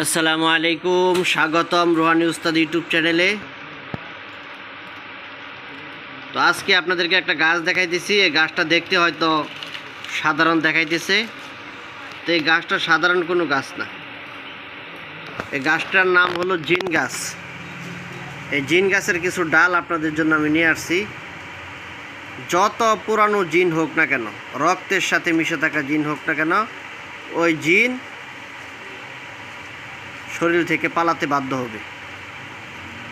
আসসালামু আলাইকুম, স্বাগতম রোহানি উস্তাদ ইউটিউব চ্যানেলে। তো আজকে আপনাদেরকে একটা গাছ দেখাইতেছি। এই গাছটা দেখতে হয়তো সাধারণ দেখাইতেছে, তো এই গাছটা সাধারণ কোনো গাছ না। এই গাছটার নাম হলো জিন গাছ। এই জিন গাছের কিছু ডাল আপনাদের জন্য আমি নিয়ে আসছি। যত পুরানো জিন হোক না কেন, রক্তের সাথে মিশে থাকা জিন হোক না কেন, ওই জিন শরীর থেকে পালাতে বাধ্য হবে।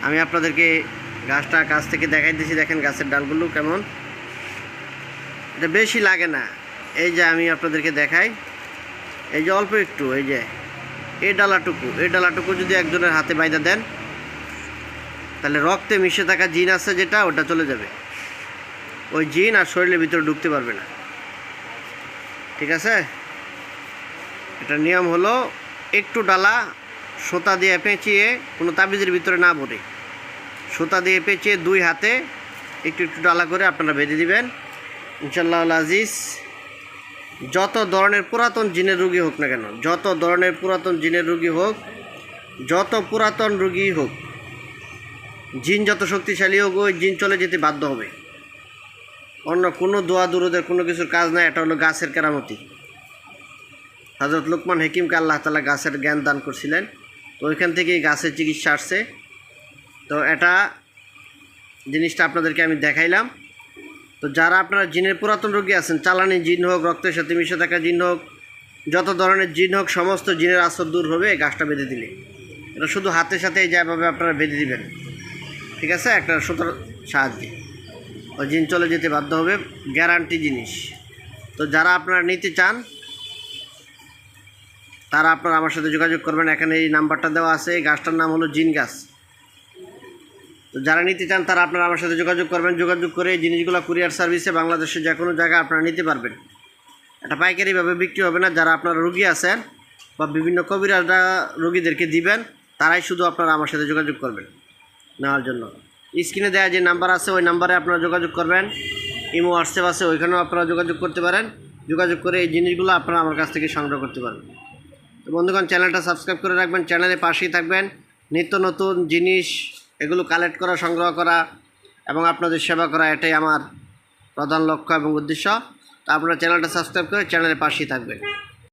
আমি আপনাদেরকে গাছটা কাছ থেকে দেখাইতেছি। দেখেন গাছের ডালগুলো কেমন। এটা বেশি লাগে না। এই যে আমি আপনাদেরকে দেখাই, এই যে অল্প একটু, এই যে এই ডালাটুকু যদি একজনের হাতে বাইধা দেন, তাহলে রক্তে মিশে থাকা জিন আছে যেটা, ওটা চলে যাবে। ওই জিন আর শরীরের ভিতরে ঢুকতে পারবে না। ঠিক আছে? এটার নিয়ম হলো একটু ডালা সুতা দিয়ে পেঁচিয়ে, কোনো তাবিজের ভিতরে না ভরে, সুতা দিয়ে পেঁচিয়ে দুই হাতে একটু একটু ডালা করে আপনারা বেঁধে দিবেন। ইনশাআল্লাহ আজিজ, যত ধরনের পুরাতন জিনের রোগী হোক না কেন, যত ধরনের পুরাতন জিনের রোগী হোক, যত পুরাতন রোগী হোক, জিন যত শক্তিশালী হোক, ওই জিন চলে যেতে বাধ্য হবে। অন্য কোনো দোয়া দুরুদের কোনো কিছুর কাজ নাই। এটা হলো গাছের কেরামতি। হযরত লুকমান হাকিমকে আল্লাহ তাআলা গাছের জ্ঞান দান করছিলেন, তো ওইখান থেকেই গাছের চিকিৎসা আসছে। তো এটা জিনিসটা আপনাদেরকে আমি দেখাইলাম। তো যারা আপনারা জিনের পুরাতন রোগী আছেন, চালানি জিন হোক, রক্তের সাথে মিশে থাকা জিন হোক, যত ধরনের জিন হোক, সমস্ত জিনের আসর দূর হবে এই গাছটা বেঁধে দিলে। এটা শুধু হাতের সাথে যেভাবে আপনারা বেঁধে দিবেন, ঠিক আছে, একটা সুতোর সাহায্যে ওই জিন চলে যেতে বাধ্য হবে, গ্যারান্টি জিনিস। তো যারা আপনারা নিতে চান, তারা আপনারা আমার সাথে যোগাযোগ করবেন। এখানে এই নাম্বারটা দেওয়া আছে। এই গাছটার নাম হলো জিন গাছ। তো যারা নিতে চান তারা আপনারা আমার সাথে যোগাযোগ করবেন। যোগাযোগ করে এই জিনিসগুলো কুরিয়ার সার্ভিসে বাংলাদেশের যে কোনো জায়গায় আপনারা নিতে পারবেন। এটা পাইকারিভাবে বিক্রি হবে না। যারা আপনারা রুগী আছেন বা বিভিন্ন কবিরাজরা রুগীদেরকে দিবেন, তারাই শুধু আপনারা আমার সাথে যোগাযোগ করবেন নেওয়ার জন্য। স্ক্রিনে দেওয়া যে নাম্বার আছে, ওই নাম্বারে আপনারা যোগাযোগ করবেন। ইমো হোয়াটসঅ্যাপ আছে, ওইখানেও আপনারা যোগাযোগ করতে পারেন। যোগাযোগ করে এই জিনিসগুলো আপনারা আমার কাছ থেকে সংগ্রহ করতে পারবেন। তো বন্ধুগণ, চ্যানেলটা সাবস্ক্রাইব করে রাখবেন, চ্যানেলের পাশেই থাকবেন। নিত্য নতুন জিনিস এগুলো কালেক্ট করা, সংগ্রহ করা এবং আপনাদের সেবা করা, এটাই আমার প্রধান লক্ষ্য এবং উদ্দেশ্য। তো আপনারা চ্যানেলটা সাবস্ক্রাইব করে চ্যানেলের পাশেই থাকবেন।